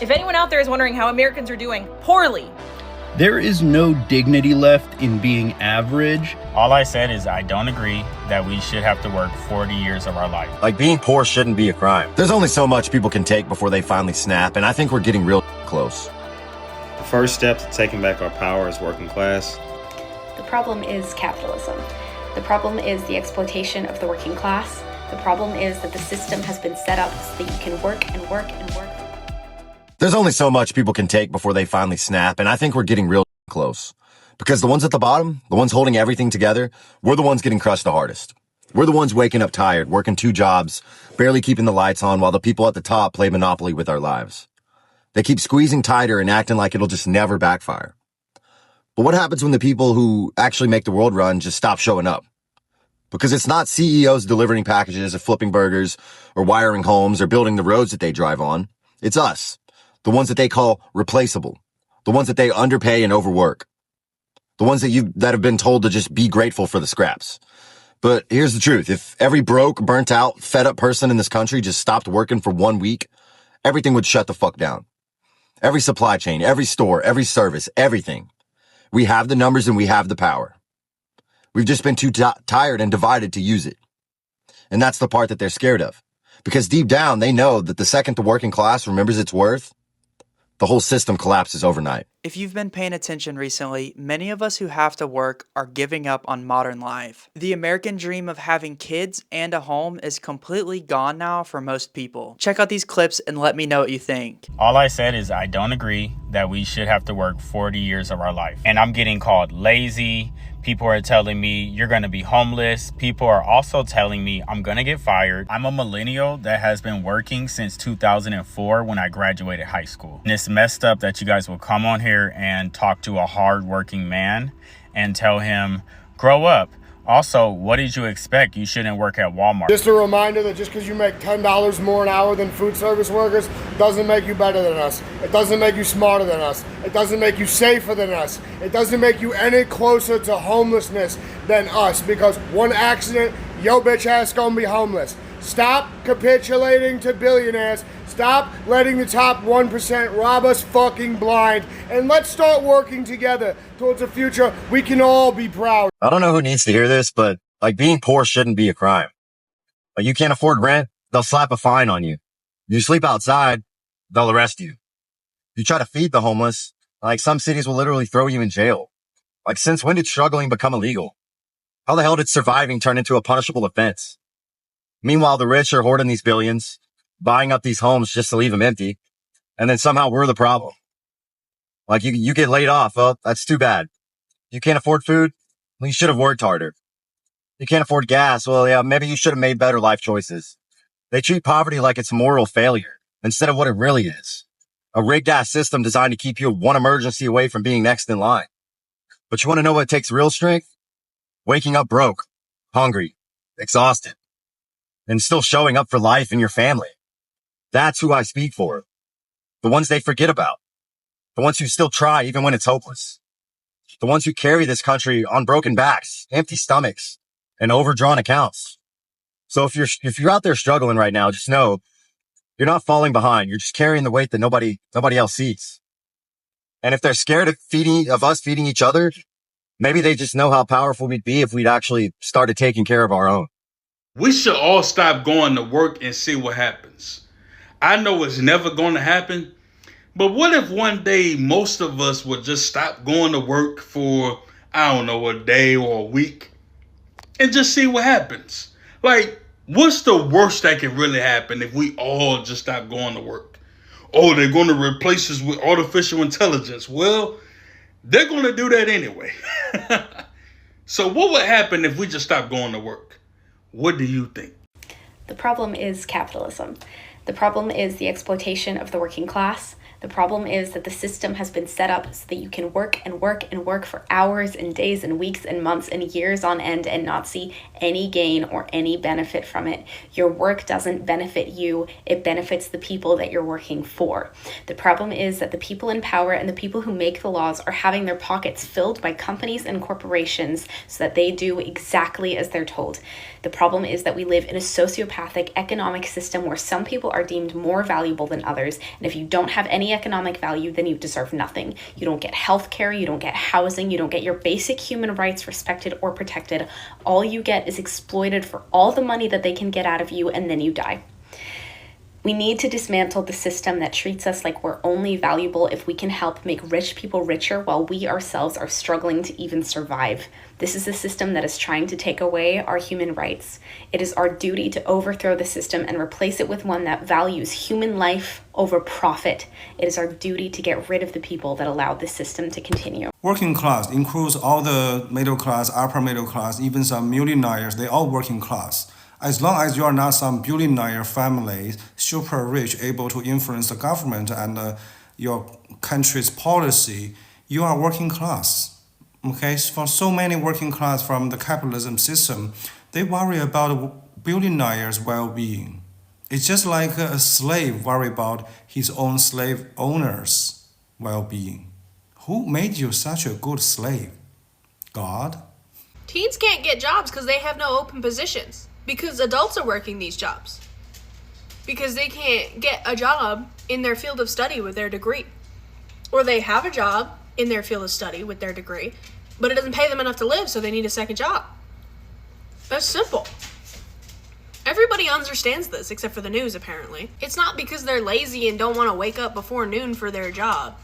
If anyone out there is wondering how Americans are doing poorly, there is no dignity left in being average. All I said is I don't agree that we should have to work 40 years of our life. Like, being poor shouldn't be a crime. There's only so much people can take before they finally snap, and I think we're getting real close. The first step to taking back our power as working class. The problem is capitalism. The problem is the exploitation of the working class. The problem is that the system has been set up so that you can work and work and work. There's only so much people can take before they finally snap, and I think we're getting real close. Because the ones at the bottom, the ones holding everything together, we're the ones getting crushed the hardest. We're the ones waking up tired, working 2 jobs, barely keeping the lights on while the people at the top play Monopoly with our lives. They keep squeezing tighter and acting like it'll just never backfire. But what happens when the people who actually make the world run just stop showing up? Because it's not CEOs delivering packages or flipping burgers or wiring homes or building the roads that they drive on. It's us. The ones that they call replaceable. The ones that they underpay and overwork. The ones that have been told to just be grateful for the scraps. But here's the truth. If every broke, burnt out, fed up person in this country just stopped working for 1 week, everything would shut the fuck down. Every supply chain, every store, every service, everything. We have the numbers and we have the power. We've just been too tired and divided to use it. And that's the part that they're scared of. Because deep down, they know that the second the working class remembers its worth, the whole system collapses overnight. If you've been paying attention recently, many of us who have to work are giving up on modern life. The American dream of having kids and a home is completely gone now for most people. Check out these clips and let me know what you think. All I said is I don't agree that we should have to work 40 years of our life. And I'm getting called lazy. People are telling me you're going to be homeless. People are also telling me I'm going to get fired. I'm a millennial that has been working since 2004 when I graduated high school. And it's messed up that you guys will come on here and talk to a hardworking man and tell him, grow up. Also, what did you expect? You shouldn't work at Walmart. Just a reminder that just because you make $10 more an hour than food service workers doesn't make you better than us. It doesn't make you smarter than us. It doesn't make you safer than us. It doesn't make you any closer to homelessness than us, because one accident, yo bitch ass gonna be homeless. Stop capitulating to billionaires. Stop letting the top 1% rob us fucking blind. And let's start working together towards a future we can all be proud. I don't know who needs to hear this, but like, being poor shouldn't be a crime. Like, you can't afford rent, they'll slap a fine on you. You sleep outside, they'll arrest you. You try to feed the homeless, like, some cities will literally throw you in jail. Like, since when did struggling become illegal? How the hell did surviving turn into a punishable offense? Meanwhile, the rich are hoarding these billions, buying up these homes just to leave them empty. And then somehow we're the problem. Like, you get laid off. Well, that's too bad. You can't afford food? Well, you should have worked harder. You can't afford gas? Well, yeah, maybe you should have made better life choices. They treat poverty like it's moral failure instead of what it really is. A rigged ass system designed to keep you one emergency away from being next in line. But you want to know what takes real strength? Waking up broke, hungry, exhausted, and still showing up for life and your family. That's who I speak for. The ones they forget about. The ones who still try even when it's hopeless. The ones who carry this country on broken backs, empty stomachs, and overdrawn accounts. So if you're out there struggling right now, just know you're not falling behind. You're just carrying the weight that nobody else sees. And if they're scared of us feeding each other, maybe they just know how powerful we'd be if we'd actually started taking care of our own. We should all stop going to work and see what happens. I know it's never going to happen, but what if one day most of us would just stop going to work for, I don't know, a day or a week and just see what happens? Like, what's the worst that can really happen if we all just stop going to work? Oh, they're going to replace us with artificial intelligence. Well, they're going to do that anyway. So what would happen if we just stopped going to work? What do you think? The problem is capitalism. The problem is the exploitation of the working class. The problem is that the system has been set up so that you can work and work and work for hours and days and weeks and months and years on end and not see any gain or any benefit from it. Your work doesn't benefit you, it benefits the people that you're working for. The problem is that the people in power and the people who make the laws are having their pockets filled by companies and corporations so that they do exactly as they're told. The problem is that we live in a sociopathic economic system where some people are deemed more valuable than others, and if you don't have any any economic value, then you deserve nothing. You don't get health care, you don't get housing, you don't get your basic human rights respected or protected. All you get is exploited for all the money that they can get out of you, and then you die. We need to dismantle the system that treats us like we're only valuable if we can help make rich people richer while we ourselves are struggling to even survive. This is a system that is trying to take away our human rights. It is our duty to overthrow the system and replace it with one that values human life over profit. It is our duty to get rid of the people that allow this system to continue. Working class includes all the middle class, upper middle class, even some millionaires, they all working class. As long as you are not some billionaire family, super rich, able to influence the government and your country's policy, you are working class. Okay, for so many working class from the capitalism system, they worry about billionaires' well-being. It's just like a slave worry about his own slave owner's well-being. Who made you such a good slave? God? Teens can't get jobs because they have no open positions. Because adults are working these jobs. Because they can't get a job in their field of study with their degree. Or they have a job in their field of study with their degree, but it doesn't pay them enough to live, so they need a second job. That's simple. Everybody understands this, except for the news, apparently. It's not because they're lazy and don't want to wake up before noon for their job.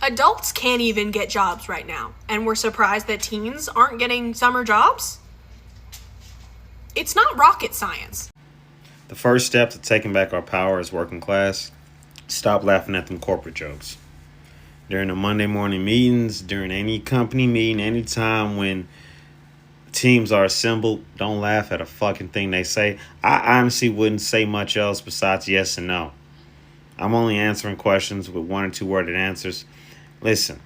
Adults can't even get jobs right now, and we're surprised that teens aren't getting summer jobs? It's not rocket science. The first step to taking back our power as working class, stop laughing at them corporate jokes. During the Monday morning meetings, during any company meeting, anytime when teams are assembled, don't laugh at a fucking thing they say. I honestly wouldn't say much else besides yes and no. I'm only answering questions with 1 or 2 worded answers. Listen,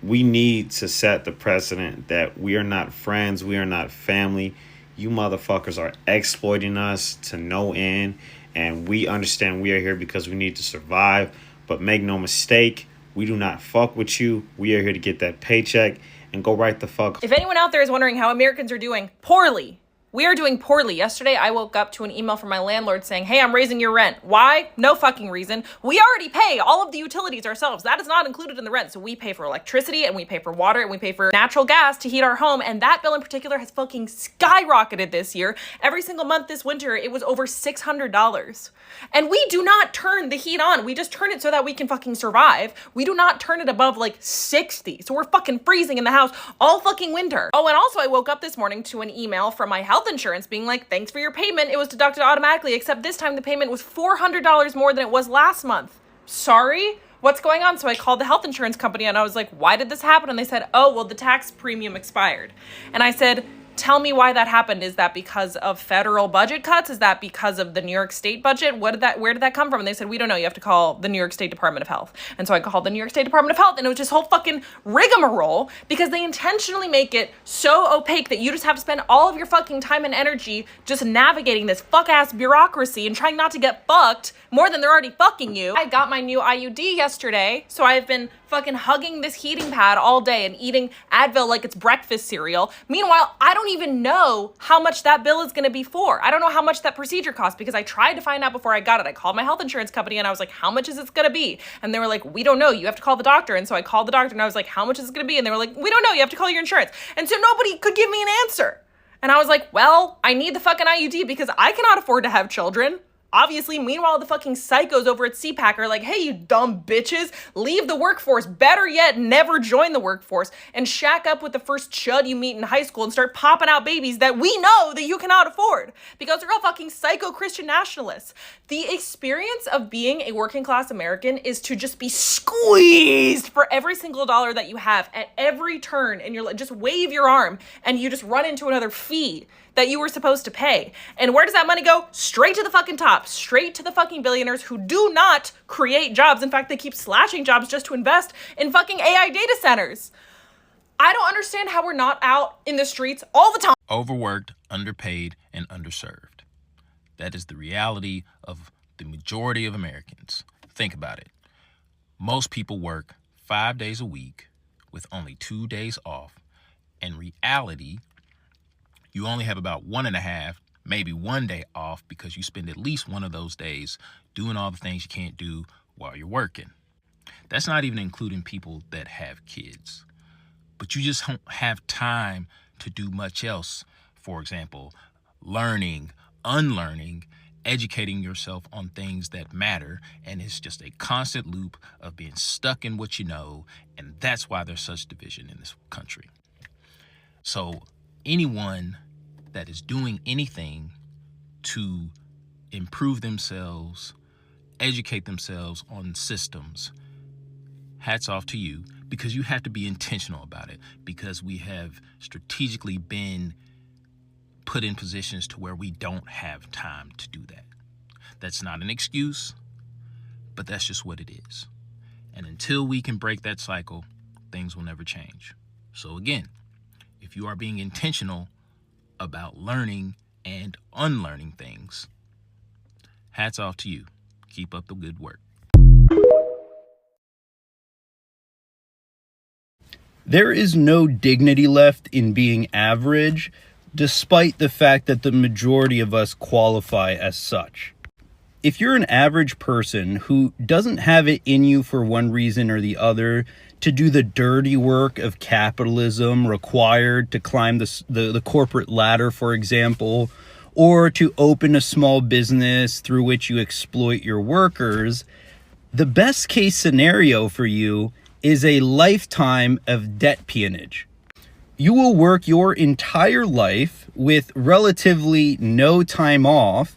we need to set the precedent that we are not friends, we are not family. You motherfuckers are exploiting us to no end, and we understand we are here because we need to survive. But make no mistake, we do not fuck with you. We are here to get that paycheck and go right the fuck. If anyone out there is wondering how Americans are doing poorly, we are doing poorly. Yesterday, I woke up to an email from my landlord saying, hey, I'm raising your rent. Why? No fucking reason. We already pay all of the utilities ourselves. That is not included in the rent. So we pay for electricity and we pay for water and we pay for natural gas to heat our home. And that bill in particular has fucking skyrocketed this year. Every single month this winter, it was over $600. And we do not turn the heat on. We just turn it so that we can fucking survive. We do not turn it above like 60. So we're fucking freezing in the house all fucking winter. Oh, and also I woke up this morning to an email from my health insurance being like, thanks for your payment. It was deducted automatically, except this time the payment was $400 more than it was last month. Sorry? What's going on? So I called the health insurance company and I was like, why did this happen? And they said, oh, well, the tax premium expired. And I said, tell me why that happened. Is that because of federal budget cuts? Is that because of the New York State budget? Where did that come from? And they said, we don't know. You have to call the New York State Department of Health. And so I called the New York State Department of Health, and it was just whole fucking rigmarole because they intentionally make it so opaque that you just have to spend all of your fucking time and energy just navigating this fuck-ass bureaucracy and trying not to get fucked more than they're already fucking you. I got my new IUD yesterday, so I've been fucking hugging this heating pad all day and eating Advil like it's breakfast cereal. Meanwhile, I don't even know how much that bill is going to be for. I don't know how much that procedure costs because I tried to find out before I got it. I called my health insurance company and I was like, how much is it going to be? And they were like, we don't know. You have to call the doctor. And so I called the doctor and I was like, how much is it going to be? And they were like, we don't know. You have to call your insurance. And so nobody could give me an answer. And I was like, well, I need the fucking IUD because I cannot afford to have children. Obviously, meanwhile, the fucking psychos over at CPAC are like, hey, you dumb bitches, leave the workforce. Better yet, never join the workforce and shack up with the first chud you meet in high school and start popping out babies that we know that you cannot afford because they're all fucking psycho Christian nationalists. The experience of being a working class American is to just be squeezed for every single dollar that you have at every turn, and you're like, just wave your arm and you just run into another fee that you were supposed to pay. And where does that money go? Straight to the fucking top, straight to the fucking billionaires who do not create jobs. In fact, they keep slashing jobs just to invest in fucking AI data centers. I don't understand how we're not out in the streets all the time. Overworked, underpaid, and underserved. That is the reality of the majority of Americans. Think about it. Most people work 5 days a week with only 2 days off. In reality, you only have about 1.5, maybe 1 day off because you spend at least one of those days doing all the things you can't do while you're working. That's not even including people that have kids. But you just don't have time to do much else. For example, learning, unlearning, educating yourself on things that matter. And it's just a constant loop of being stuck in what you know. And that's why there's such division in this country. So anyone that is doing anything to improve themselves, educate themselves on systems, hats off to you, because you have to be intentional about it, because we have strategically been put in positions to where we don't have time to do that. That's not an excuse, but that's just what it is. And until we can break that cycle, things will never change. So again, if you are being intentional about learning and unlearning things, hats off to you. Keep up the good work. There is no dignity left in being average, despite the fact that the majority of us qualify as such. If you're an average person who doesn't have it in you for one reason or the other to do the dirty work of capitalism required to climb the corporate ladder, for example, or to open a small business through which you exploit your workers, the best case scenario for you is a lifetime of debt peonage. You will work your entire life with relatively no time off,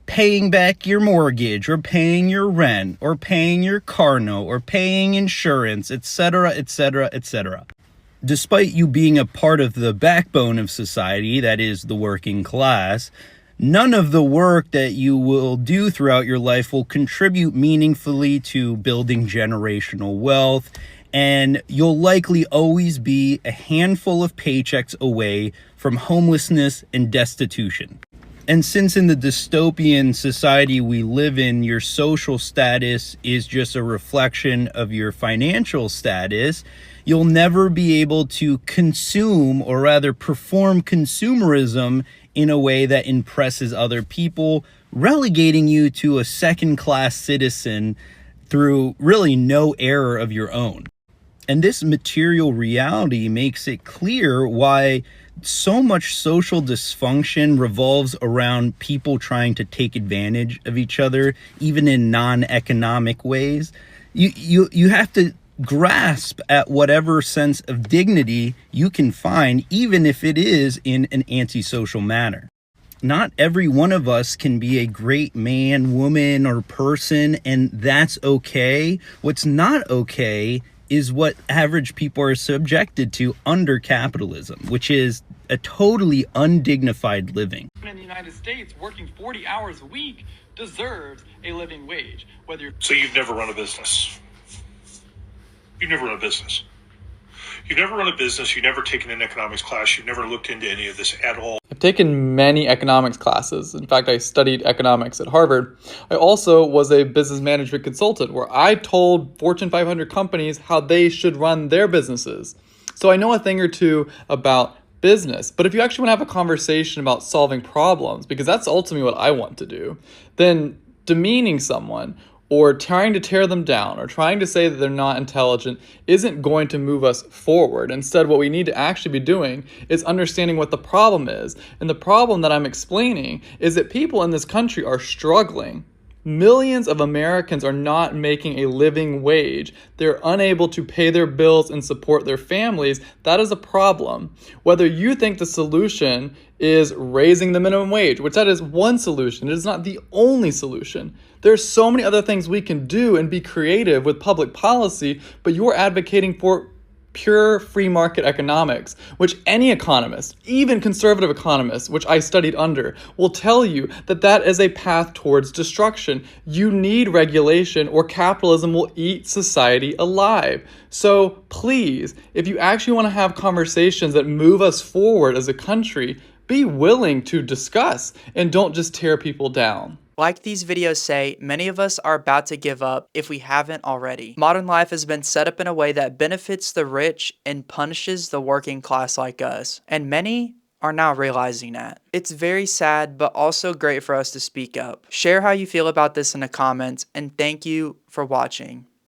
paying back your mortgage or paying your rent or paying your car note or paying insurance, etc., etc., etc. Despite you being a part of the backbone of society, that is the working class, none of the work that you will do throughout your life will contribute meaningfully to building generational wealth, and you'll likely always be a handful of paychecks away from homelessness and destitution. And since in the dystopian society we live in, your social status is just a reflection of your financial status, you'll never be able to consume, or rather perform consumerism in a way that impresses other people, relegating you to a second-class citizen through really no error of your own. And this material reality makes it clear why so much social dysfunction revolves around people trying to take advantage of each other, even in non-economic ways. You have to grasp at whatever sense of dignity you can find, even if it is in an antisocial manner. Not every one of us can be a great man, woman, or person, and that's okay. What's not okay is what average people are subjected to under capitalism, which is a totally undignified living. In the United States, working 40 hours a week deserves a living wage. So you've never run a business? You've never run a business. You've never run a business. You've never taken an economics class. You've never looked into any of this at all. I've taken many economics classes. In fact, I studied economics at Harvard. I also was a business management consultant where I told Fortune 500 companies how they should run their businesses. So I know a thing or two about business. But if you actually want to have a conversation about solving problems, because that's ultimately what I want to do, then demeaning someone or trying to tear them down or trying to say that they're not intelligent isn't going to move us forward. Instead, what we need to actually be doing is understanding what the problem is. And the problem that I'm explaining is that people in this country are struggling. Millions of Americans are not making a living wage. They're unable to pay their bills and support their families. That is a problem. Whether you think the solution is raising the minimum wage, which that is one solution, it is not the only solution. There's so many other things we can do and be creative with public policy, but you're advocating for pure free market economics, which any economist, even conservative economists, which I studied under, will tell you that that is a path towards destruction. You need regulation or capitalism will eat society alive. So please, if you actually want to have conversations that move us forward as a country, be willing to discuss and don't just tear people down. Like these videos say, many of us are about to give up if we haven't already. Modern life has been set up in a way that benefits the rich and punishes the working class like us. And many are now realizing that. It's very sad, but also great for us to speak up. Share how you feel about this in the comments, and thank you for watching.